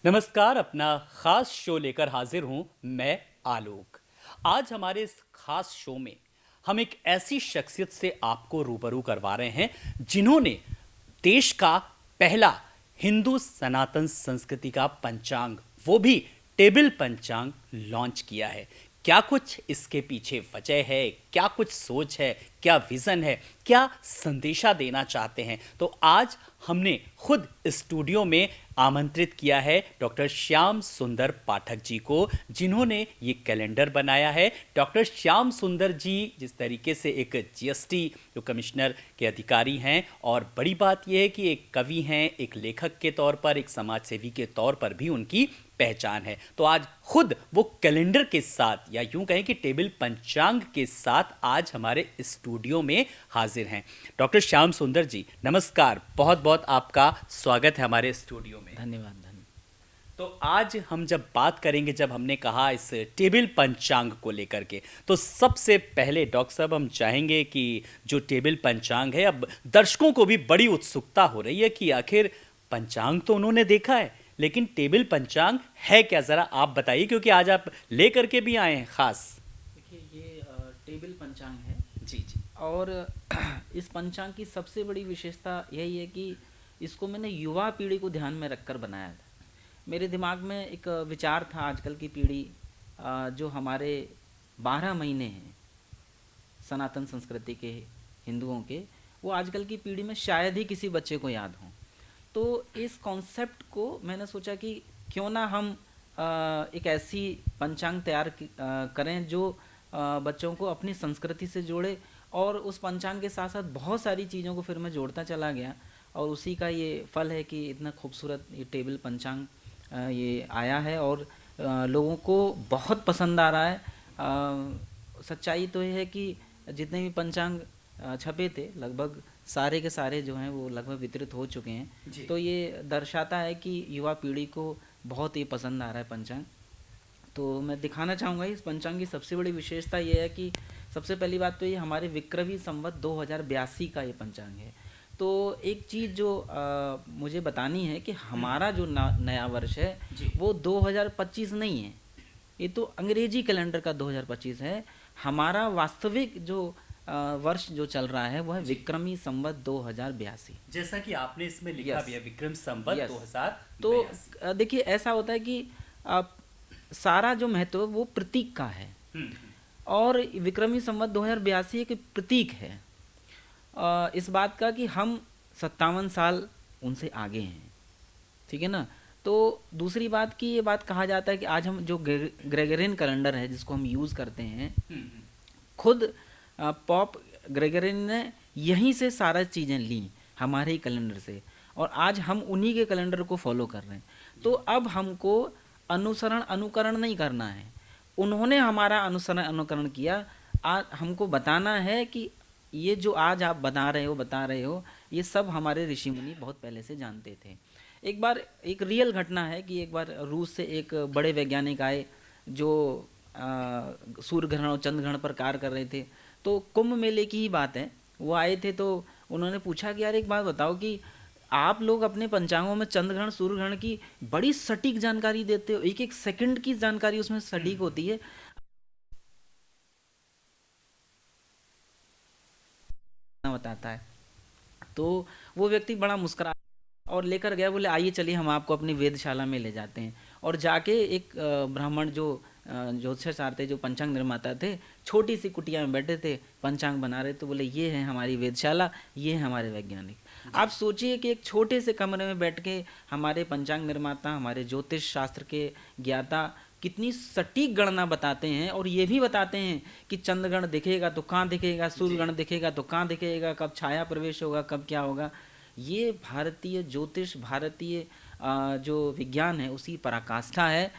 नमस्कार। अपना खास शो लेकर हाजिर हूं मैं आलोक। आज हमारे इस खास शो में हम एक ऐसी शख्सियत से आपको रूबरू करवा रहे हैं जिन्होंने देश का पहला हिंदू सनातन संस्कृति का पंचांग, वो भी टेबल पंचांग लॉन्च किया है। क्या कुछ इसके पीछे वजह है, क्या कुछ सोच है, क्या विज़न है, क्या संदेशा देना चाहते हैं, तो आज हमने खुद स्टूडियो में आमंत्रित किया है डॉक्टर श्याम सुंदर पाठक जी को, जिन्होंने ये कैलेंडर बनाया है। डॉक्टर श्याम सुंदर जी जिस तरीके से एक जीएसटी जो कमिश्नर के अधिकारी हैं, और बड़ी बात यह है कि एक कवि हैं, एक लेखक के तौर पर, एक समाजसेवी के तौर पर भी उनकी पहचान है। तो आज खुद वो कैलेंडर के साथ, या यूं कहें कि टेबल पंचांग के साथ आज हमारे स्टूडियो में हाजिर हैं। डॉक्टर श्याम सुंदर जी नमस्कार, बहुत बहुत आपका स्वागत है हमारे स्टूडियो में। धन्यवाद। तो आज हम जब बात करेंगे, जब हमने कहा इस टेबल पंचांग को लेकर के, तो सबसे पहले डॉक्टर साहब हम चाहेंगे कि जो टेबल पंचांग है, अब दर्शकों को भी बड़ी उत्सुकता हो रही है कि आखिर पंचांग तो उन्होंने देखा है, लेकिन टेबल पंचांग है क्या, ज़रा आप बताइए, क्योंकि आज आप ले करके भी आए हैं खास। देखिए, ये टेबल पंचांग है जी जी। और इस पंचांग की सबसे बड़ी विशेषता यही है कि इसको मैंने युवा पीढ़ी को ध्यान में रखकर बनाया था। मेरे दिमाग में एक विचार था, आजकल की पीढ़ी जो हमारे 12 महीने हैं सनातन संस्कृति के, हिंदुओं के, वो आजकल की पीढ़ी में शायद ही किसी बच्चे को याद हों। तो इस कॉन्सेप्ट को मैंने सोचा कि क्यों ना हम एक ऐसी पंचांग तैयार करें जो बच्चों को अपनी संस्कृति से जोड़े, और उस पंचांग के साथ साथ बहुत सारी चीज़ों को फिर मैं जोड़ता चला गया, और उसी का ये फल है कि इतना खूबसूरत ये टेबल पंचांग ये आया है और लोगों को बहुत पसंद आ रहा है। सच्चाई तो ये है कि जितने भी पंचांग छपे थे लगभग सारे के सारे जो हैं वो लगभग वितरित हो चुके हैं। तो ये दर्शाता है कि युवा पीढ़ी को बहुत ही पसंद आ रहा है पंचांग। तो मैं दिखाना चाहूँगा इस पंचांग की सबसे बड़ी विशेषता ये है कि सबसे पहली बात तो ये हमारे विक्रमी संवत 2082 का ये पंचांग है। तो एक चीज़ जो मुझे बतानी है कि हमारा जो नया वर्ष है वो 2025 नहीं है, ये तो अंग्रेजी कैलेंडर का 2025 है। हमारा वास्तविक जो वर्ष जो चल रहा है वो है विक्रमी संवत 2082, जैसा कि आपने इसमें लिखा भी है, विक्रम संवत 2082। तो देखिए, ऐसा होता है कि सारा जो महत्व वो प्रतीक का है, और विक्रमी संवत 2082 एक प्रतीक है इस बात का कि हम 57 साल उनसे आगे हैं, ठीक है ना। तो दूसरी बात की ये बात कहा जाता है कि आज हम जो ग्रेगोरियन कैलेंडर है जिसको हम यूज़ करते हैं, खुद पॉप ग्रेगोरियन ने यहीं से सारा चीज़ें ली हमारे ही कैलेंडर से, और आज हम उन्हीं के कैलेंडर को फॉलो कर रहे हैं। तो अब हमको अनुकरण नहीं करना है, उन्होंने हमारा अनुकरण किया। आज हमको बताना है कि ये जो आज आप बता रहे हो ये सब हमारे ऋषि मुनि बहुत पहले से जानते थे। एक बार एक रियल घटना है कि एक बार रूस से एक बड़े वैज्ञानिक आए जो सूर्य ग्रहण और चंद्र ग्रहण पर कार्य कर रहे थे। तो कुंभ मेले की ही बात है, वो आए थे तो उन्होंने पूछा कि यार एक बात बताओ कि आप लोग अपने पंचांगों में चंद्र ग्रहण सूर्य ग्रहण की बड़ी सटीक जानकारी देते हो, एक एक सेकंड की जानकारी उसमें सटीक होती है, बताता है। तो वो व्यक्ति बड़ा मुस्कुरा और लेकर गया, बोले आइए चलिए हम आपको अपनी वेधशाला में ले जाते हैं। और जाके एक ब्राह्मण जो ज्योतिषाचार्य थे, जो पंचांग निर्माता थे, छोटी सी कुटिया में बैठे थे, पंचांग बना रहे। तो बोले ये है हमारी वेधशाला, ये है हमारे वैज्ञानिक। आप सोचिए कि एक छोटे से कमरे में बैठ के हमारे पंचांग निर्माता, हमारे ज्योतिष शास्त्र के ज्ञाता कितनी सटीक गणना बताते हैं, और ये भी बताते हैं कि चंद्रग्रहण दिखेगा तो कहाँ दिखेगा, सूर्यग्रहण दिखेगा तो कहाँ दिखेगा, कब छाया प्रवेश होगा, कब क्या होगा। ये भारतीय ज्योतिष, भारतीय जो विज्ञान है उसी पराकाष्ठा है।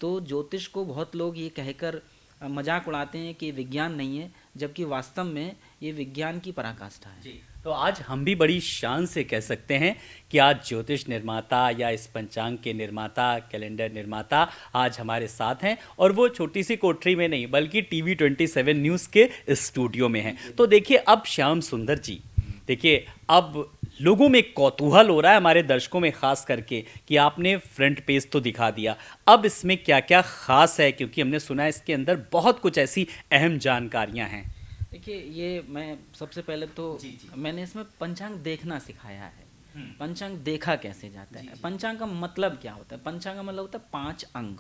तो ज्योतिष को बहुत लोग ये कहकर मजाक उड़ाते हैं कि विज्ञान नहीं है, जबकि वास्तव में ये विज्ञान की पराकाष्ठा है। जी, तो आज हम भी बड़ी शान से कह सकते हैं कि आज ज्योतिष निर्माता या इस पंचांग के निर्माता, कैलेंडर निर्माता आज हमारे साथ हैं, और वो छोटी सी कोठरी में नहीं बल्कि टीवी 27 न्यूज़ के स्टूडियो में हैं। तो देखिए, अब श्याम सुंदर जी, देखिए अब लोगों में कौतूहल हो रहा है, हमारे दर्शकों में खास करके, कि आपने फ्रंट पेज तो दिखा दिया, अब इसमें क्या क्या खास है, क्योंकि हमने सुना है इसके अंदर बहुत कुछ ऐसी अहम जानकारियां हैं। देखिए, ये मैं सबसे पहले तो जी, जी। मैंने इसमें पंचांग देखना सिखाया है। हम्म। पंचांग देखा कैसे जाता जी, है, जी। पंचांग का मतलब क्या होता है? पंचांग का मतलब होता है 5 अंग।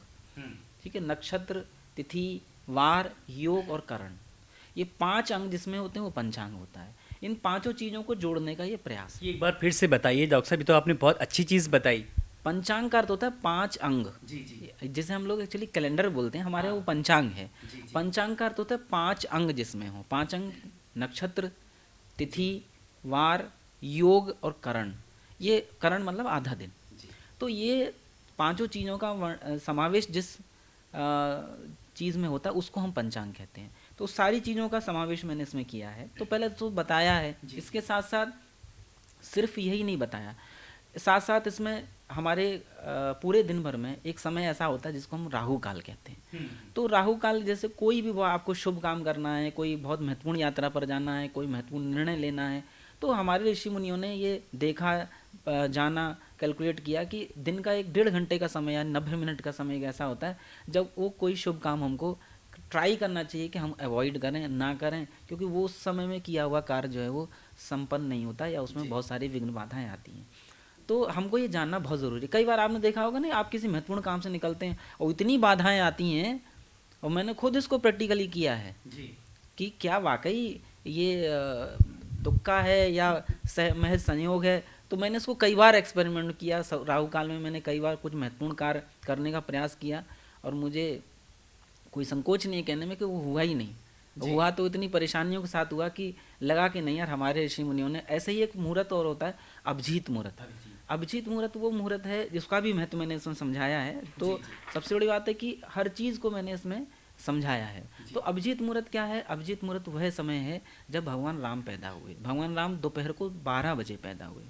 ठीक है, नक्षत्र, तिथि, वार, योग और करण, ये 5 अंग जिसमें होते हैं वो पंचांग होता है। इन पांचों चीज़ों को जोड़ने का ये प्रयास है। ये एक बार फिर से बताइए डॉक्टर साहब, ये तो आपने बहुत अच्छी चीज़ बताई। पंचांग का अर्थ होता है 5 अंग, जी, जी। जिसे हम लोग एक्चुअली कैलेंडर बोलते हैं, हमारे वो पंचांग है। जी, जी। पंचांग का अर्थ होता है 5 अंग जिसमें हो, 5 अंग, नक्षत्र, तिथि, वार, योग और करण। ये करण मतलब आधा दिन। जी। तो ये पांचों चीज़ों का समावेश जिस चीज़ में होता है उसको हम पंचांग कहते हैं। तो सारी चीज़ों का समावेश मैंने इसमें किया है। तो पहले तो बताया है, इसके साथ साथ सिर्फ यही नहीं बताया, साथ साथ इसमें हमारे पूरे दिन भर में एक समय ऐसा होता है जिसको हम राहु काल कहते हैं। तो राहु काल जैसे कोई भी वो आपको शुभ काम करना है, कोई बहुत महत्वपूर्ण यात्रा पर जाना है, कोई महत्वपूर्ण निर्णय लेना है, तो हमारे ऋषि मुनियों ने ये देखा, जाना, कैलकुलेट किया कि दिन का 1-1.5 घंटे का समय या 90 मिनट का समय ऐसा होता है जब वो कोई शुभ काम हमको ट्राई करना चाहिए कि हम अवॉइड करें, ना करें, क्योंकि वो उस समय में किया हुआ कार्य जो है वो संपन्न नहीं होता या उसमें बहुत सारी विघ्न बाधाएं आती हैं। तो हमको ये जानना बहुत ज़रूरी है। कई बार आपने देखा होगा ना, आप किसी महत्वपूर्ण काम से निकलते हैं और इतनी बाधाएं आती हैं, और मैंने खुद इसको प्रैक्टिकली किया है जी। कि क्या वाकई ये तुक्का है या महज संयोग है। तो मैंने इसको कई बार एक्सपेरिमेंट किया। राहु काल में मैंने कई बार कुछ महत्वपूर्ण कार्य करने का प्रयास किया और मुझे कोई संकोच नहीं है कहने में कि वो हुआ ही नहीं। हुआ तो इतनी परेशानियों के साथ हुआ कि लगा कि नहीं यार, हमारे ऋषि मुनियों ने। ऐसे ही एक मुहूर्त और होता है, अभिजीत मुहूर्त। अभिजीत मुहूर्त वो मुहूर्त है जिसका भी महत्व मैंने इसमें समझाया है। तो सबसे बड़ी बात है कि हर चीज़ को मैंने इसमें समझाया है। तो अभिजीत मुहूर्त क्या है? अभिजीत मुहूर्त वह समय है जब भगवान राम पैदा हुए। भगवान राम दोपहर को 12 बजे पैदा हुए।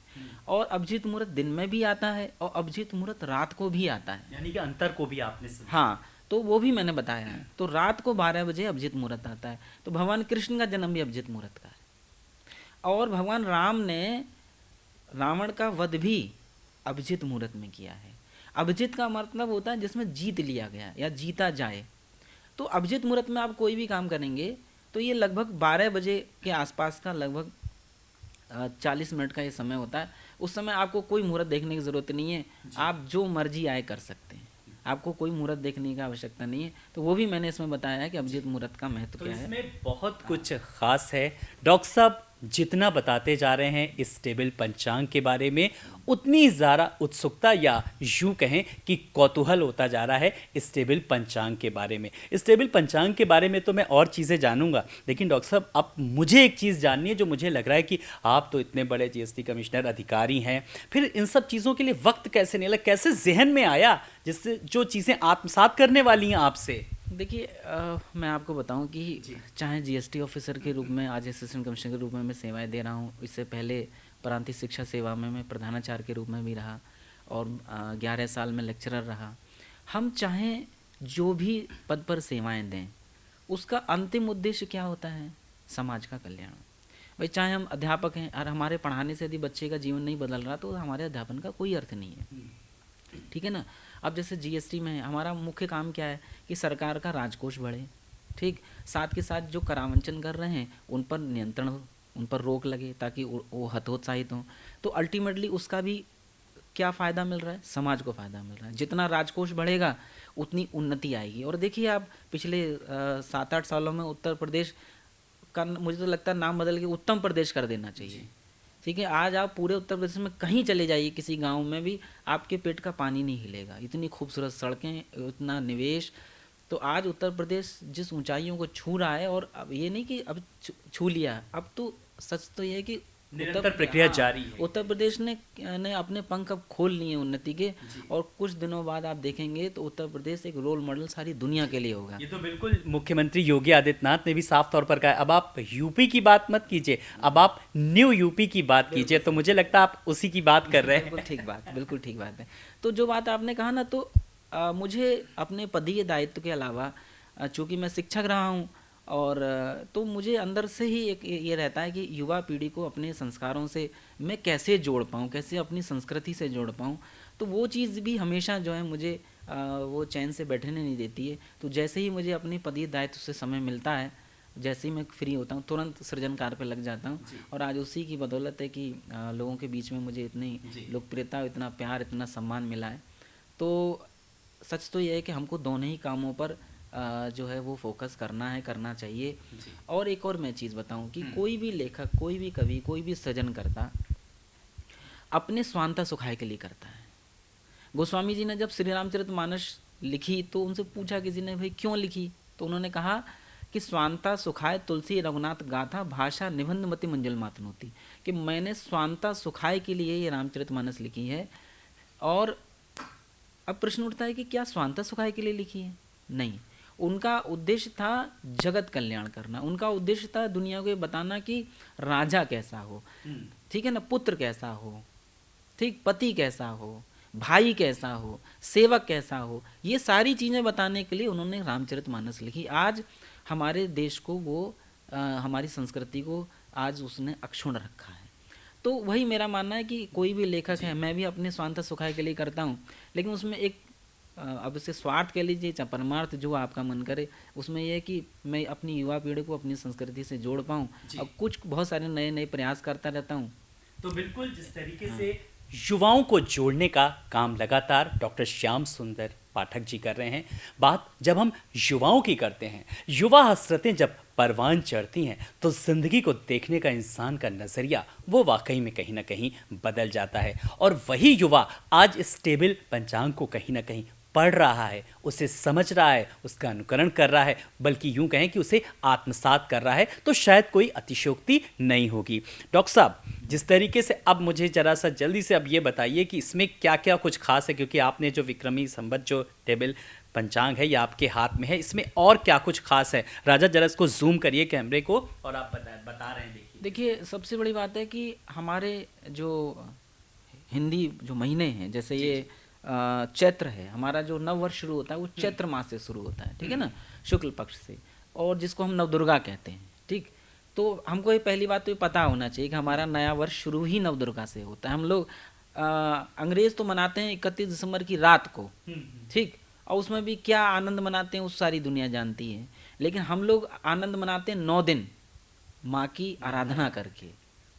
और अभिजीत मुहूर्त दिन में भी आता है और अभिजीत मुहूर्त रात को भी आता है, यानी कि अंतर को भी आपने समझा। हाँ, तो वो भी मैंने बताया है। तो रात को 12 बजे अभिजीत मुहूर्त आता है। तो भगवान कृष्ण का जन्म भी अभिजीत मुहूर्त का है। और भगवान राम ने रावण का वध भी अभिजीत मुहूर्त में किया है। अभिजीत का मतलब होता है जिसमें जीत लिया गया या जीता जाए। तो अभिजीत मुहूर्त में आप कोई भी काम करेंगे तो ये लगभग 12 बजे के आसपास का लगभग 40 मिनट का ये समय होता है। उस समय आपको कोई मुहूर्त देखने की ज़रूरत नहीं है, आप जो मर्जी आए कर सकते हैं, आपको कोई मुहूर्त देखने की आवश्यकता नहीं है। तो वो भी मैंने इसमें बताया है कि अभिजीत मुहूर्त का महत्व क्या है। इसमें बहुत कुछ खास है। डॉक्टर साहब जितना बताते जा रहे हैं इस टेबल पंचांग के बारे में, उतनी ज़्यादा उत्सुकता या यूँ कहें कि कौतूहल होता जा रहा है इस टेबल पंचांग के बारे में। इस टेबल पंचांग के बारे में तो मैं और चीज़ें जानूंगा, लेकिन डॉक्टर साहब अब मुझे एक चीज़ जाननी है जो मुझे लग रहा है कि आप तो इतने बड़े जीएसटी कमिश्नर अधिकारी हैं, फिर इन सब चीज़ों के लिए वक्त कैसे निकला, कैसे जहन में आया जिससे जो चीज़ें आत्मसात करने वाली हैं आपसे? देखिए, मैं आपको बताऊं कि चाहे जीएसटी ऑफिसर के रूप में, आज असिस्टेंट कमिश्नर के रूप में मैं सेवाएं दे रहा हूं, इससे पहले प्रांतीय शिक्षा सेवा में मैं प्रधानाचार्य के रूप में भी रहा और 11 साल में लेक्चरर रहा। हम चाहें जो भी पद पर सेवाएं दें, उसका अंतिम उद्देश्य क्या होता है? समाज का कल्याण। भाई चाहे हम अध्यापक हैं और हमारे पढ़ाने से यदि बच्चे का जीवन नहीं बदल रहा तो हमारे अध्यापन का कोई अर्थ नहीं है, ठीक है ना। अब जैसे जीएसटी में हमारा मुख्य काम क्या है कि सरकार का राजकोष बढ़े, ठीक, साथ के साथ जो करावंचन कर रहे हैं उन पर नियंत्रण हो, उन पर रोक लगे ताकि वो हतोत्साहित हों। तो अल्टीमेटली उसका भी क्या फ़ायदा मिल रहा है? समाज को फ़ायदा मिल रहा है। जितना राजकोष बढ़ेगा उतनी उन्नति आएगी। और देखिए आप पिछले 7-8 सालों में उत्तर प्रदेश का मुझे तो लगता है नाम बदल के उत्तम प्रदेश कर देना चाहिए, ठीक है। आज आप पूरे उत्तर प्रदेश में कहीं चले जाइए, किसी गांव में भी आपके पेट का पानी नहीं हिलेगा। इतनी खूबसूरत सड़कें, इतना निवेश। तो आज उत्तर प्रदेश जिस ऊंचाइयों को छू रहा है, और अब ये नहीं कि अब छू लिया, अब तो सच तो ये है कि निरंतर प्रक्रिया जारी है। उत्तर प्रदेश ने अपने पंख अब खोल लिए उन्नति के, और कुछ दिनों बाद आप देखेंगे तो उत्तर प्रदेश एक रोल मॉडल सारी दुनिया के लिए होगा। ये तो बिल्कुल मुख्यमंत्री योगी आदित्यनाथ ने भी साफ तौर पर कहा। अब आप यूपी की बात मत कीजिए, अब आप न्यू यूपी की बात कीजिए। तो मुझे लगता है आप उसी की बात कर रहे हैं। बिल्कुल ठीक बात, बिल्कुल ठीक बात है। तो जो बात आपने कहा ना, तो मुझे अपने पदीय दायित्व के अलावा, चूँकि मैं शिक्षक रहा हूँ और तो मुझे अंदर से ही एक ये रहता है कि युवा पीढ़ी को अपने संस्कारों से मैं कैसे जोड़ पाऊँ, कैसे अपनी संस्कृति से जोड़ पाऊँ। तो वो चीज़ भी हमेशा जो है मुझे वो चैन से बैठने नहीं देती है। तो जैसे ही मुझे अपनी पदीय दायित्व से समय मिलता है, जैसे ही मैं फ्री होता हूँ, तुरंत सृजन कार्य पे लग जाता हूँ। और आज उसी की बदौलत है कि लोगों के बीच में मुझे इतनी लोकप्रियता, इतना प्यार, इतना सम्मान मिला है। तो सच तो यह है कि हमको दोनों ही कामों पर जो है वो फोकस करना है, करना चाहिए। और एक और मैं चीज़ बताऊं कि कोई भी लेखक, कोई भी कवि, कोई भी सृजनकर्ता अपने स्वांतः सुखाय के लिए करता है। गोस्वामी जी ने जब श्री रामचरितमानस लिखी तो उनसे पूछा किसी ने, भाई क्यों लिखी? तो उन्होंने कहा कि स्वांतः सुखाय तुलसी रघुनाथ गाथा भाषा निबंधमति मंजुल मातनोती, कि मैंने स्वांतः सुखाय के लिए ये रामचरितमानस लिखी है। और अब प्रश्न उठता है कि क्या स्वांतः सुखाय के लिए लिखी है? नहीं, उनका उद्देश्य था जगत कल्याण करना। उनका उद्देश्य था दुनिया को ये बताना कि राजा कैसा हो, ठीक है ना, पुत्र कैसा हो, ठीक, पति कैसा हो, भाई कैसा हो, सेवक कैसा हो, ये सारी चीज़ें बताने के लिए उन्होंने रामचरितमानस लिखी। आज हमारे देश को वो हमारी संस्कृति को आज उसने अक्षुण्ण रखा है। तो वही मेरा मानना है कि कोई भी लेखक है, मैं भी अपने स्वांतः सुखाय के लिए करता हूँ, लेकिन उसमें एक अब इसे स्वार्थ कह लीजिए चाहे परमार्थ, जो आपका मन करे, उसमें यह है कि मैं अपनी युवा पीढ़ी को अपनी संस्कृति से जोड़ पाऊँ। अब कुछ बहुत सारे नए नए प्रयास करता रहता हूँ। तो बिल्कुल जिस तरीके से युवाओं को जोड़ने का काम लगातार डॉक्टर श्याम सुंदर पाठक जी कर रहे हैं, बात जब हम युवाओं की करते हैं, युवा हसरतें जब परवान चढ़ती हैं तो ज़िंदगी को देखने का इंसान का नज़रिया वो वाकई में कहीं ना कहीं बदल जाता है। और वही युवा आज इस टेबल पंचांग को कहीं ना कहीं पढ़ रहा है, उसे समझ रहा है, उसका अनुकरण कर रहा है, बल्कि यूं कहें कि उसे आत्मसात कर रहा है, तो शायद कोई अतिशयोक्ति नहीं होगी। डॉक्टर साहब, जिस तरीके से अब मुझे जरा सा जल्दी से अब ये बताइए कि इसमें क्या क्या कुछ खास है, क्योंकि आपने जो विक्रमी संवत जो टेबल पंचांग है ये आपके हाथ में है, इसमें और क्या कुछ खास है? राजा जरा इसको जूम करिए कैमरे को और आप बता रहे हैं। देखिए, सबसे बड़ी बात है कि हमारे जो हिंदी जो महीने हैं, जैसे ये चैत्र है, हमारा जो नव वर्ष शुरू होता है वो चैत्र मास से शुरू होता है, ठीक है ना, शुक्ल पक्ष से, और जिसको हम नवदुर्गा कहते हैं, ठीक। तो हमको ये पहली बात तो ये पता होना चाहिए कि हमारा नया वर्ष शुरू ही नवदुर्गा से होता है। हम लोग अंग्रेज तो मनाते हैं 31 दिसंबर की रात को, ठीक, और उसमें भी क्या आनंद मनाते हैं उस सारी दुनिया जानती है। लेकिन हम लोग आनंद मनाते हैं 9 दिन माँ की आराधना करके,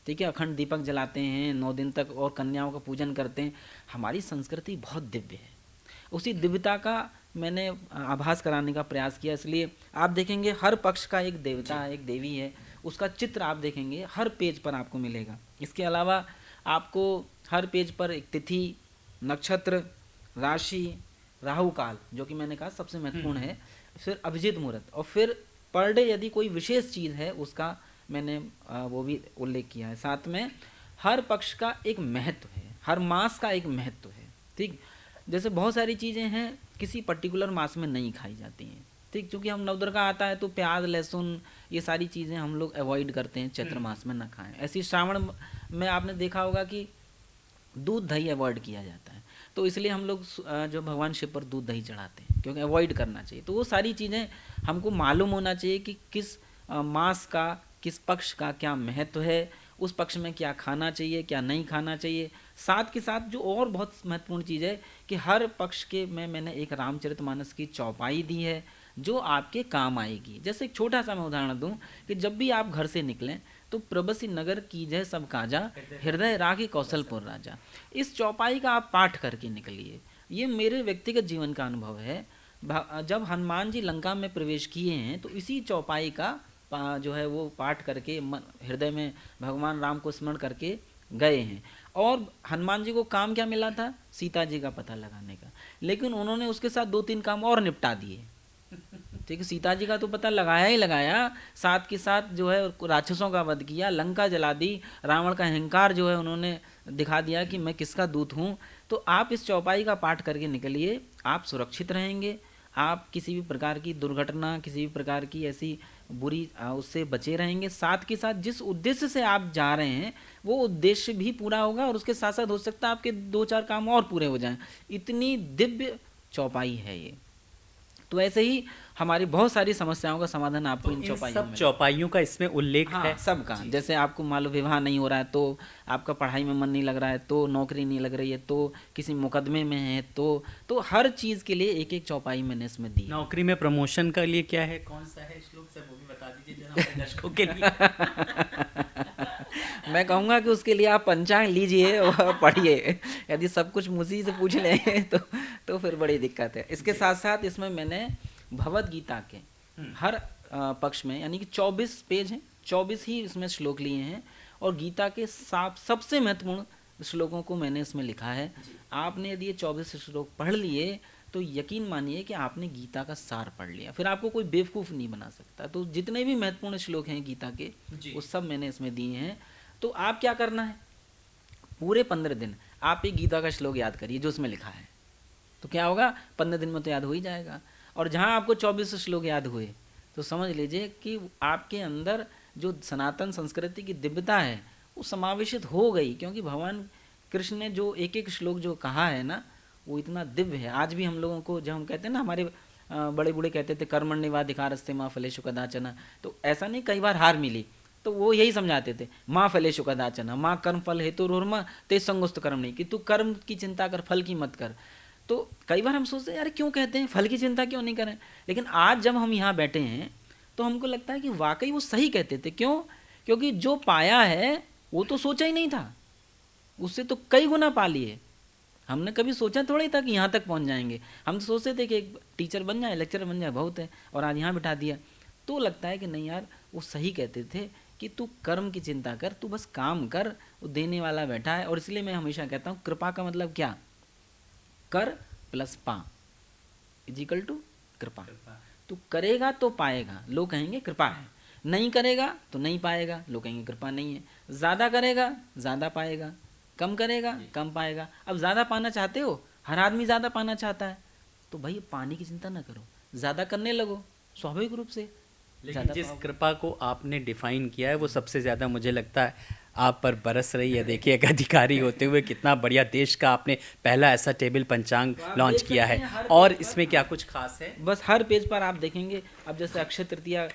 ठीक है, अखंड दीपक जलाते हैं 9 दिन तक और कन्याओं का पूजन करते हैं। हमारी संस्कृति बहुत दिव्य है, उसी दिव्यता का मैंने आभास कराने का प्रयास किया। इसलिए आप देखेंगे हर पक्ष का एक देवता है, एक देवी है, उसका चित्र आप देखेंगे हर पेज पर आपको मिलेगा। इसके अलावा आपको हर पेज पर एक तिथि, नक्षत्र, राशि, राहु काल, जो कि मैंने कहा सबसे महत्वपूर्ण है, फिर अभिजित मुहूर्त, और फिर पर डे यदि कोई विशेष चीज़ है उसका मैंने वो भी उल्लेख किया है। साथ में हर पक्ष का एक महत्व है, हर मास का एक महत्व है, ठीक। जैसे बहुत सारी चीज़ें हैं किसी पर्टिकुलर मास में नहीं खाई जाती हैं, ठीक, क्योंकि हम नवदुर्गा आता है तो प्याज, लहसुन, ये सारी चीज़ें हम लोग अवॉइड करते हैं, चैत्र मास में ना खाएं। ऐसी श्रावण में आपने देखा होगा कि दूध दही अवॉइड किया जाता है, तो इसलिए हम लोग जो भगवान शिव पर दूध दही चढ़ाते हैं, क्योंकि अवॉइड करना चाहिए। तो वो सारी चीज़ें हमको मालूम होना चाहिए कि किस मास का, किस पक्ष का क्या महत्व है, उस पक्ष में क्या खाना चाहिए, क्या नहीं खाना चाहिए। साथ के साथ जो और बहुत महत्वपूर्ण चीज़ है कि हर पक्ष के में मैंने एक रामचरितमानस की चौपाई दी है जो आपके काम आएगी। जैसे एक छोटा सा मैं उदाहरण दूं कि जब भी आप घर से निकलें तो प्रबसी नगर कीजय सब काजा, हृदय राखी कौशलपुर राजा, इस चौपाई का आप पाठ करके निकलिए। ये मेरे व्यक्तिगत जीवन का अनुभव है। जब हनुमान जी लंका में प्रवेश किए हैं तो इसी चौपाई का जो है वो पाठ करके हृदय में भगवान राम को स्मरण करके गए हैं। और हनुमान जी को काम क्या मिला था? सीता जी का पता लगाने का, लेकिन उन्होंने उसके साथ 2-3 काम और निपटा दिए, ठीक है। सीता जी का तो पता लगाया ही लगाया, साथ के साथ जो है राक्षसों का वध किया, लंका जला दी, रावण का अहंकार जो है उन्होंने दिखा दिया कि मैं किसका दूत हूँ। तो आप इस चौपाई का पाठ करके निकलिए, आप सुरक्षित रहेंगे, आप किसी भी प्रकार की दुर्घटना, किसी भी प्रकार की ऐसी बुरी उससे बचे रहेंगे। साथ के साथ जिस उद्देश्य से आप जा रहे हैं वो उद्देश्य भी पूरा होगा और उसके साथ साथ हो सकता है आपके 2-4 काम और पूरे हो जाएं। इतनी दिव्य चौपाई है ये। तो ऐसे ही हमारी बहुत सारी समस्याओं का समाधान आपको इन चौपाइयों सब में चौपाइयों का इसमें उल्लेख हाँ, है। सबका। जैसे आपको मान लो विवाह नहीं हो रहा है, तो आपका पढ़ाई में मन नहीं लग रहा है, तो नौकरी नहीं लग रही है, तो किसी मुकदमे में है, तो हर चीज़ के लिए एक एक चौपाई मैंने इसमें दी है। नौकरी में प्रमोशन का लिए क्या है, कौन सा है श्लोक, सब वो भी बता दीजिए जरा हमारे दर्शकों के लिए। मैं कहूँगा कि उसके लिए आप पंचांग लीजिए और पढ़िए। यदि सब कुछ मुझी से पूछ लें तो फिर बड़ी दिक्कत है। इसके साथ साथ इसमें मैंने भगवद गीता के हर पक्ष में, यानी कि 24 पेज हैं, 24 ही इसमें श्लोक लिए हैं, और गीता के सबसे महत्वपूर्ण श्लोकों को मैंने इसमें लिखा है। आपने यदि ये 24 श्लोक पढ़ लिए तो यकीन मानिए कि आपने गीता का सार पढ़ लिया, फिर आपको कोई बेवकूफ़ नहीं बना सकता। तो जितने भी महत्वपूर्ण श्लोक हैं गीता के, वो सब मैंने इसमें दिए हैं। तो आप क्या करना है, पूरे 15 दिन आप एक गीता का श्लोक याद करिए जो उसमें लिखा है, तो क्या होगा, 15 दिन में तो याद हो ही जाएगा। और जहाँ आपको 24 श्लोक याद हुए तो समझ लीजिए कि आपके अंदर जो सनातन संस्कृति की दिव्यता है वो समावेशित हो गई, क्योंकि भगवान कृष्ण ने जो एक एक श्लोक जो कहा है ना, वो इतना दिव्य है। आज भी हम लोगों को, जब हम कहते हैं ना, हमारे बड़े बूढ़े कहते थे कर्मण्येवाधिकारस्ते माँ फलेषु कदाचन, तो ऐसा नहीं, कई बार हार मिली तो वो यही समझाते थे, माँ फलेषु कदाचन, माँ कर्म फल हेतुर्मा ते संगुस्त कर्म नहीं, कि तू कर्म की चिंता कर, फल की मत कर। तो कई बार हम सोचते हैं यार क्यों कहते हैं, फल की चिंता क्यों नहीं करें, लेकिन आज जब हम यहाँ बैठे हैं तो हमको लगता है कि वाकई वो सही कहते थे। क्यों? क्योंकि जो पाया है वो तो सोचा ही नहीं था, उससे तो कई गुना पा लिए। हमने कभी सोचा थोड़ी था कि यहाँ तक पहुँच जाएंगे, हम तो सोचते थे कि एक टीचर बन जाए, लेक्चरर बन जाए, बहुत है, और आज यहाँ बिठा दिया। तो लगता है कि नहीं यार, वो सही कहते थे कि तू कर्म की चिंता कर, तू बस काम कर, वो देने वाला बैठा है। और इसलिए मैं हमेशा कहता हूँ, कृपा का मतलब क्या, कर प्लस पा इजिकल टू कृपा। तू करेगा तो पाएगा, लोग कहेंगे कृपा है, नहीं करेगा तो नहीं पाएगा, लोग कहेंगे कृपा नहीं है। ज़्यादा करेगा ज़्यादा पाएगा, कम करेगा कम पाएगा। अब ज़्यादा पाना चाहते हो, हर आदमी ज़्यादा पाना चाहता है, तो भाई पाने की चिंता ना करो, ज़्यादा करने लगो, स्वाभाविक रूप से। लेकिन जिस कृपा को आपने डिफाइन किया है वो सबसे ज़्यादा मुझे लगता है आप पर बरस रही है। देखिए, एक अधिकारी होते हुए कितना बढ़िया, देश का आपने पहला ऐसा टेबल पंचांग लॉन्च किया है। और इसमें क्या कुछ खास है? बस हर पेज पर आप देखेंगे। अब जैसे अक्षय तृतीया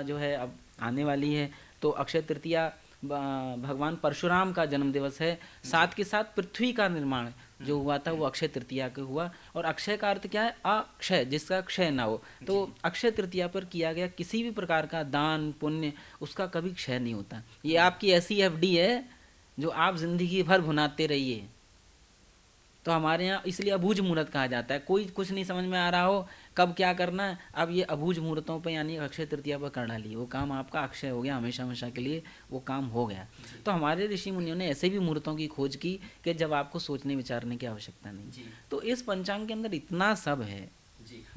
जो है अब आने वाली है, तो अक्षय तृतीया भगवान परशुराम का जन्म दिवस है। साथ के साथ पृथ्वी का निर्माण जो हुआ था वो अक्षय तृतीया को हुआ। और अक्षय का अर्थ क्या है, अक्षय, जिसका क्षय ना हो। तो अक्षय तृतीया पर किया गया किसी भी प्रकार का दान पुण्य, उसका कभी क्षय नहीं होता। ये आपकी ऐसी एफडी है जो आप जिंदगी भर भुनाते रहिए। तो हमारे यहाँ इसलिए अबूझ मुहूर्त कहा जाता है। कोई कुछ नहीं समझ में आ रहा हो कब क्या करना है, अब ये अबूझ मुहूर्तों पे यानी अक्षय तृतीया पर कर डालिए, वो काम आपका अक्षय हो गया, हमेशा हमेशा के लिए वो काम हो गया। तो हमारे ऋषि मुनियों ने ऐसे भी मुहूर्तों की खोज की कि जब आपको सोचने विचारने की आवश्यकता नहीं। तो इस पंचांग के अंदर इतना सब है।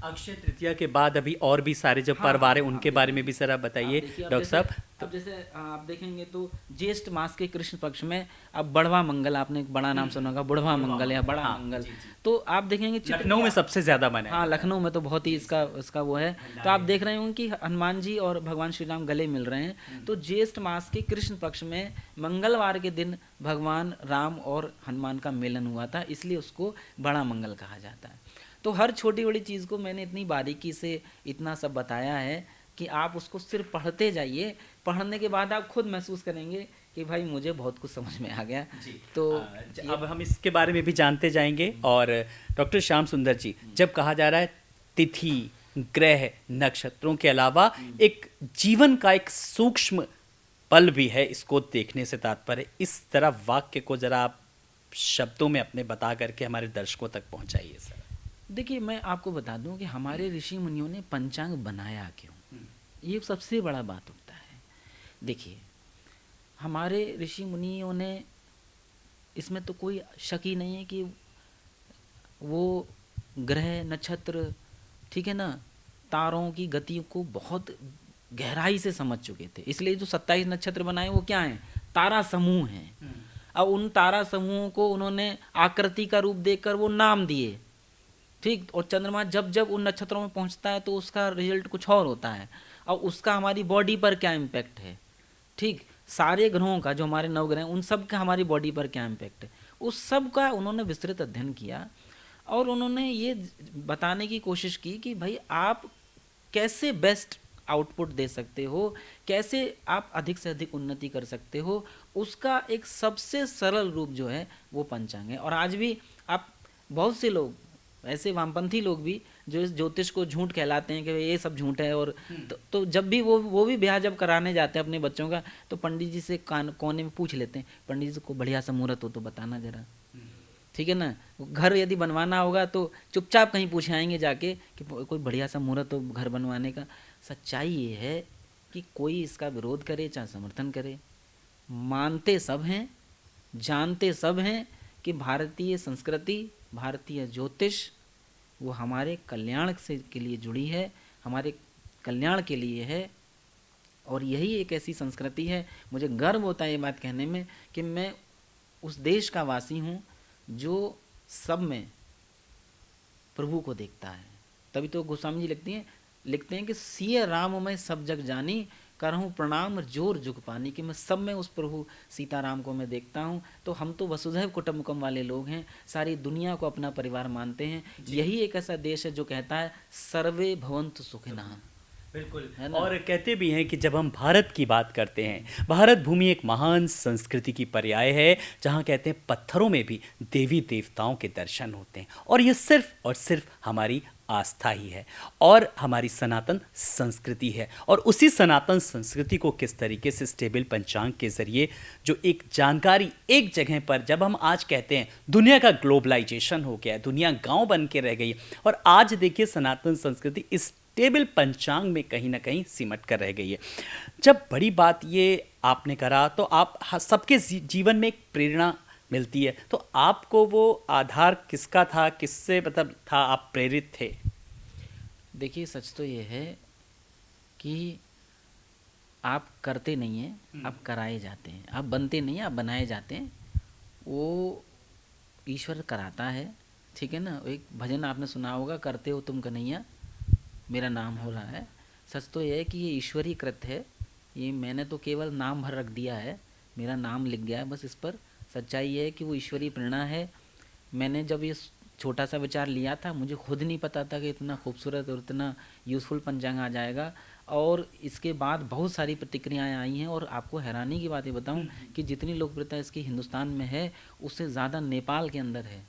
अक्षय तृतीया के बाद अभी और भी सारे जो पर्व आ रहे हैं उनके बारे में भी जरा बताइए डॉक्टर साहब। अब जैसे आप देखेंगे तो ज्येष्ठ मास के कृष्ण पक्ष में अब बढ़वा मंगल, आपने एक बड़ा नाम सुना होगा, बुढ़वा मंगल या बड़ा मंगल। तो आप देखेंगे लखनऊ में सबसे ज्यादा बना है। हाँ, लखनऊ में तो बहुत ही इसका वो है। तो आप देख रहे होंगे कि हनुमान जी और भगवान श्री राम गले मिल रहे हैं। तो ज्येष्ठ मास के कृष्ण पक्ष में मंगलवार के दिन भगवान राम और हनुमान का मिलन हुआ था, इसलिए उसको बड़ा मंगल कहा जाता है। तो हर छोटी बड़ी चीज़ को मैंने इतनी बारीकी से इतना सब बताया है कि आप उसको सिर्फ पढ़ते जाइए। पढ़ने के बाद आप खुद महसूस करेंगे कि भाई मुझे बहुत कुछ समझ में आ गया। तो अब हम इसके बारे में भी जानते जाएंगे। और डॉक्टर श्याम सुंदर जी, जब कहा जा रहा है तिथि ग्रह नक्षत्रों के अलावा एक जीवन का एक सूक्ष्म पल भी है, इसको देखने से तात्पर्य, इस तरह वाक्य को जरा आप शब्दों में अपने बता करके हमारे दर्शकों तक पहुंचाइए सर। देखिए, मैं आपको बता दूं कि हमारे ऋषि मुनियों ने पंचांग बनाया क्यों, ये सबसे बड़ा बात होता है। देखिए, हमारे ऋषि मुनियों ने, इसमें तो कोई शक ही नहीं है कि वो ग्रह नक्षत्र, ठीक है ना, तारों की गति को बहुत गहराई से समझ चुके थे। इसलिए जो 27 नक्षत्र बनाए वो क्या हैं, तारा समूह हैं। अब उन तारा समूहों को उन्होंने आकृति का रूप देकर वो नाम दिए, ठीक। और चंद्रमा जब जब उन नक्षत्रों में पहुंचता है तो उसका रिजल्ट कुछ और होता है, और उसका हमारी बॉडी पर क्या इम्पैक्ट है, ठीक। सारे ग्रहों का, जो हमारे 9 ग्रह हैं, उन सब का हमारी बॉडी पर क्या इम्पैक्ट है, उस सब का उन्होंने विस्तृत अध्ययन किया। और उन्होंने ये बताने की कोशिश की कि भाई आप कैसे बेस्ट आउटपुट दे सकते हो, कैसे आप अधिक से अधिक उन्नति कर सकते हो, उसका एक सबसे सरल रूप जो है वो पंचांग है। और आज भी आप बहुत से लोग ऐसे वामपंथी लोग भी जो इस ज्योतिष को झूठ कहलाते हैं कि ये सब झूठ है, और तो जब भी वो भी ब्याह जब कराने जाते हैं अपने बच्चों का, तो पंडित जी से कोने में पूछ लेते हैं, पंडित जी को बढ़िया सा मुहूर्त हो तो बताना जरा, ठीक है ना। घर यदि बनवाना होगा तो चुपचाप कहीं पूछ आएंगे जाके कि कोई बढ़िया सा मुहूर्त हो घर बनवाने का। सच्चाई ये है कि कोई इसका विरोध करे चाहे समर्थन करे, मानते सब हैं, जानते सब हैं कि भारतीय संस्कृति, भारतीय ज्योतिष वो हमारे कल्याण से के लिए जुड़ी है, हमारे कल्याण के लिए है। और यही एक ऐसी संस्कृति है, मुझे गर्व होता है ये बात कहने में कि मैं उस देश का वासी हूँ जो सब में प्रभु को देखता है। तभी तो गोस्वामी जी लिखते हैं कि सिय राम मैं सब जग जानी, करहूँ प्रणाम जोर जुग पानी, कि मैं सब में उस प्रभु सीताराम को मैं देखता हूँ। तो हम तो वसुधैव कुटुम्बकम वाले लोग हैं, सारी दुनिया को अपना परिवार मानते हैं। यही एक ऐसा देश है जो कहता है सर्वे भवन्तु सुखिनः। बिल्कुल। और कहते भी हैं कि जब हम भारत की बात करते हैं, भारत भूमि एक महान संस्कृति की पर्याय है, जहाँ कहते हैं पत्थरों में भी देवी देवताओं के दर्शन होते हैं। और ये सिर्फ और सिर्फ हमारी आस्था ही है और हमारी सनातन संस्कृति है। और उसी सनातन संस्कृति को किस तरीके से स्टेबल पंचांग के ज़रिए जो एक जानकारी एक जगह पर, जब हम आज कहते हैं दुनिया का ग्लोबलाइजेशन हो गया है, दुनिया गांव बन के रह गई है, और आज देखिए सनातन संस्कृति इस टेबल पंचांग में कहीं ना कहीं सिमट कर रह गई है। जब बड़ी बात ये आपने करा तो आप सबके जीवन में एक प्रेरणा मिलती है, तो आपको वो आधार किसका था, किससे मतलब था आप प्रेरित थे? देखिए सच तो ये है कि आप करते नहीं हैं, आप कराए जाते हैं, आप बनते नहीं हैं, आप बनाए जाते हैं। वो ईश्वर कराता है, ठीक है ना। एक भजन आपने सुना होगा, करते हो तुम कन्हैया मेरा नाम हो रहा है। सच तो ये है कि ये ईश्वरीय कृत है, ये मैंने तो केवल नाम भर रख दिया है, मेरा नाम लिख गया है बस इस पर। सच्चाई ये है कि वो ईश्वरीय प्रेरणा है। मैंने जब ये छोटा सा विचार लिया था, मुझे खुद नहीं पता था कि इतना खूबसूरत और इतना यूज़फुल पंचांग आ जाएगा। और इसके बाद बहुत सारी प्रतिक्रियाएं आई हैं, और आपको हैरानी की बात ये बताऊं कि जितनी लोकप्रियता इसकी हिंदुस्तान में है उससे ज़्यादा नेपाल के अंदर है।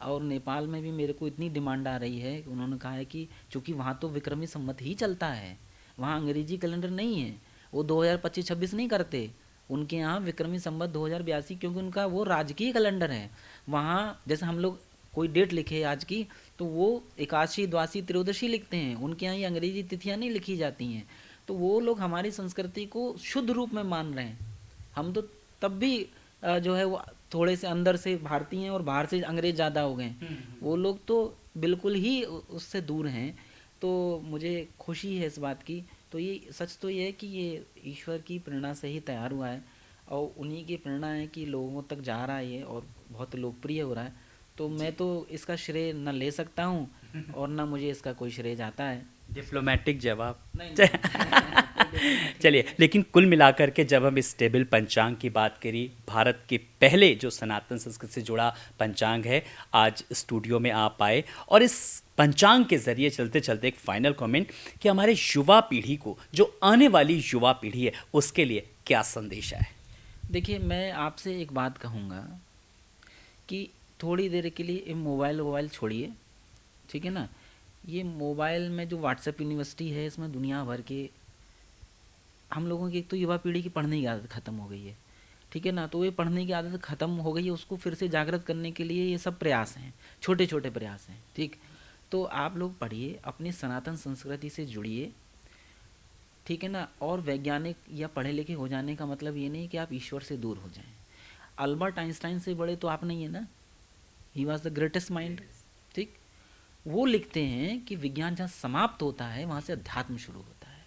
और नेपाल में भी मेरे को इतनी डिमांड आ रही है, उन्होंने कहा है कि चूँकि वहाँ तो विक्रमी संवत ही चलता है, वहाँ अंग्रेजी कैलेंडर नहीं है, वो 2025-26 नहीं करते, उनके यहाँ विक्रमी संवत 2082, क्योंकि उनका वो राजकीय कैलेंडर है। वहाँ जैसे हम लोग कोई डेट लिखे आज की तो वो एकादशी द्वादशी त्रयोदशी लिखते हैं, उनके यहाँ ये अंग्रेजी तिथियाँ नहीं लिखी जाती हैं। तो वो लोग हमारी संस्कृति को शुद्ध रूप में मान रहे हैं। हम तो तब भी जो है वो थोड़े से अंदर से भारतीय हैं और बाहर से अंग्रेज ज़्यादा हो गए हैं, वो लोग तो बिल्कुल ही उससे दूर हैं। तो मुझे खुशी है इस बात की। तो ये सच तो ये है कि ये ईश्वर की प्रेरणा से ही तैयार हुआ है, और उन्हीं की प्रेरणा है कि लोगों तक जा रहा है ये और बहुत लोकप्रिय हो रहा है। तो मैं तो इसका श्रेय न ले सकता हूँ और न मुझे इसका कोई श्रेय जाता है। डिप्लोमेटिक जवाब। नहीं। चलिए, लेकिन कुल मिलाकर के जब हम इस टेबल पंचांग की बात करी, भारत के पहले जो सनातन संस्कृति से जुड़ा पंचांग है, आज स्टूडियो में आप आए और इस पंचांग के ज़रिए चलते चलते एक फाइनल कमेंट कि हमारे युवा पीढ़ी को, जो आने वाली युवा पीढ़ी है, उसके लिए क्या संदेश है? देखिए, मैं आपसे एक बात कहूँगा कि थोड़ी देर के लिए ये मोबाइल छोड़िए, ठीक है ना। ये मोबाइल में जो व्हाट्सएप यूनिवर्सिटी है, इसमें दुनिया भर के हम लोगों की, एक तो युवा पीढ़ी की पढ़ने की आदत ख़त्म हो गई है, ठीक है ना। तो ये पढ़ने की आदत ख़त्म हो गई है, उसको फिर से जागृत करने के लिए ये सब प्रयास हैं, छोटे छोटे प्रयास हैं, ठीक। तो आप लोग पढ़िए, अपनी सनातन संस्कृति से जुड़िए, ठीक है ना। और वैज्ञानिक या पढ़े लिखे हो जाने का मतलब ये नहीं कि आप ईश्वर से दूर हो जाएं। अल्बर्ट आइंस्टाइन से बड़े तो आप नहीं है ना, he was the greatest mind, ठीक। वो लिखते हैं कि विज्ञान जहाँ समाप्त होता है वहाँ से अध्यात्म शुरू होता है।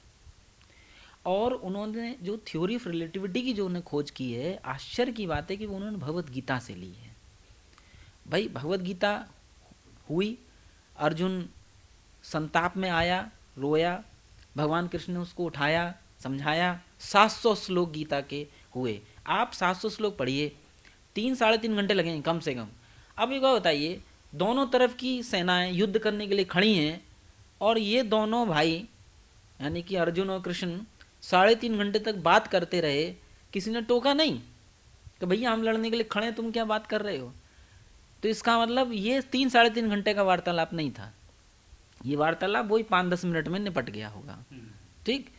और उन्होंने जो थ्योरी ऑफ रिलेटिविटी की जो उन्होंने खोज की है, आश्चर्य की बात है कि वो उन्होंने भगवत गीता से ली है। भाई भगवत गीता हुई, अर्जुन संताप में आया, रोया, भगवान कृष्ण ने उसको उठाया, समझाया, 700 श्लोक गीता के हुए। आप 700 श्लोक पढ़िए, 3 साढ़े 3 घंटे लगेंगे कम से कम। अब एक बात बताइए, दोनों तरफ की सेनाएं युद्ध करने के लिए खड़ी हैं, और ये दोनों भाई यानी कि अर्जुन और कृष्ण 3.5 घंटे तक बात करते रहे, किसी ने टोका नहीं कि भैया हम लड़ने के लिए खड़े हैं, तुम क्या बात कर रहे हो। तो इसका मतलब ये 3-3.5 घंटे का वार्तालाप नहीं था, ये वार्तालाप वही 5-10 मिनट में निपट गया होगा। ठीक,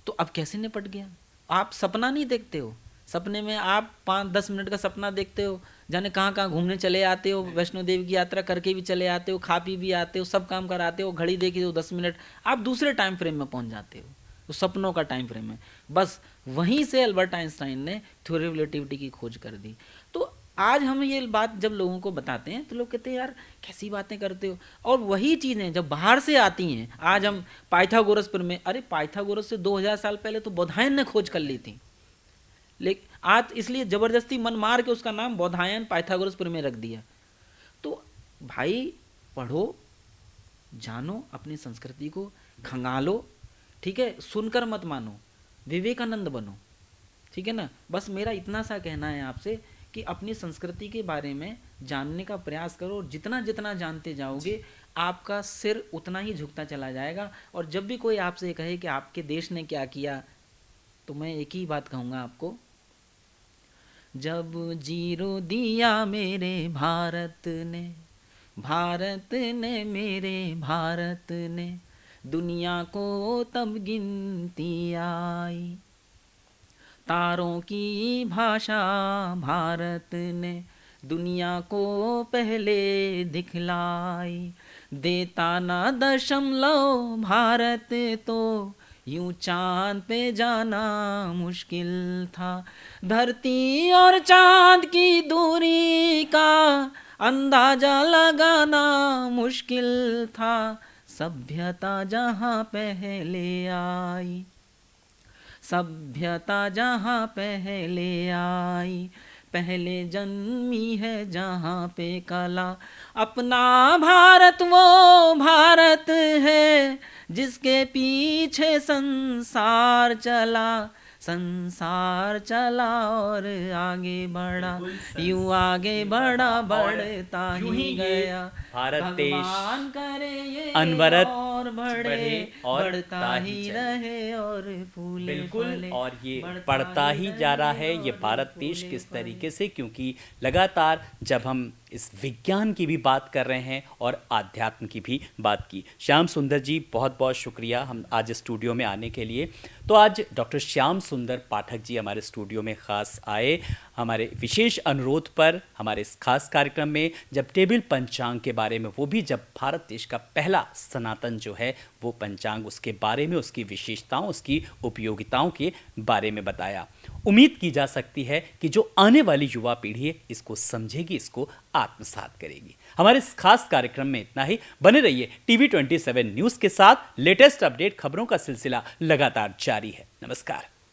तो अब कैसे निपट गया? आप सपना नहीं देखते हो, सपने में आप 5-10 मिनट का सपना देखते हो, जाने कहाँ कहाँ घूमने चले आते हो, वैष्णो देवी की यात्रा करके भी चले आते हो, खा पी भी आते हो, सब काम कराते हो, घड़ी देखी हो 10 मिनट, आप दूसरे टाइम फ्रेम में पहुंच जाते हो, तो सपनों का टाइम फ्रेम है। बस वहीं से अल्बर्ट आइंस्टाइन ने थ्योरी ऑफ रिलेटिविटी की खोज कर दी। तो आज हम ये बात जब लोगों को बताते हैं तो लोग कहते हैं यार कैसी बातें करते हो, और वही चीज़ें जब बाहर से आती हैं, आज हम पाइथागोरस पर में, अरे पाइथागोरस से 2000 साल पहले तो बौधायन ने खोज कर ली थी, लेकिन आज इसलिए जबरदस्ती मन मार के उसका नाम बौधायन पाइथागोरस पर में रख दिया। तो भाई पढ़ो, जानो, अपनी संस्कृति को खंगालो, ठीक है, सुनकर मत मानो, विवेकानंद बनो, ठीक है ना। बस मेरा इतना सा कहना है आपसे कि अपनी संस्कृति के बारे में जानने का प्रयास करो, और जितना जितना जानते जाओगे आपका सिर उतना ही झुकता चला जाएगा। और जब भी कोई आपसे कहे कि आपके देश ने क्या किया, तो मैं एक ही बात कहूँगा आपको, जब जीरो दिया मेरे भारत ने, भारत ने मेरे भारत ने, दुनिया को तब गिनती आई, तारों की भाषा भारत ने दुनिया को पहले दिखलाई, देता ना दशमलव भारत तो यूं चांद पे जाना मुश्किल था, धरती और चांद की दूरी का अंदाजा लगाना मुश्किल था, सभ्यता जहाँ पहले आई, सभ्यता जहाँ पहले आई, पहले जन्मी है जहाँ पे कला, अपना भारत वो भारत है जिसके पीछे संसार चला, संसार चला और आगे बढ़ा, यूं आगे बढ़ा बढ़ता ही गया, भारत देश भगवान करे ये अनवरत और बढ़े और बढ़ता ही रहे और फूले बिल्कुल, फले, और ये बढ़ता ही जा रहा है ये भारत देश किस तरीके से, क्योंकि लगातार जब हम इस विज्ञान की भी बात कर रहे हैं और आध्यात्म की भी बात की। श्याम सुंदर जी, बहुत बहुत शुक्रिया हम आज स्टूडियो में आने के लिए। तो आज डॉक्टर श्याम सुंदर पाठक जी हमारे स्टूडियो में ख़ास आए, हमारे विशेष अनुरोध पर हमारे इस खास कार्यक्रम में, जब टेबल पंचांग के बारे में, वो भी जब भारत देश का पहला सनातन जो है वो पंचांग, उसके बारे में, उसकी विशेषताओं, उसकी उपयोगिताओं के बारे में बताया। उम्मीद की जा सकती है कि जो आने वाली युवा पीढ़ी है इसको समझेगी, इसको आत्मसात करेगी। हमारे इस खास कार्यक्रम में इतना ही। बने रहिए TV27 न्यूज़ के साथ। लेटेस्ट अपडेट खबरों का सिलसिला लगातार जारी है। नमस्कार।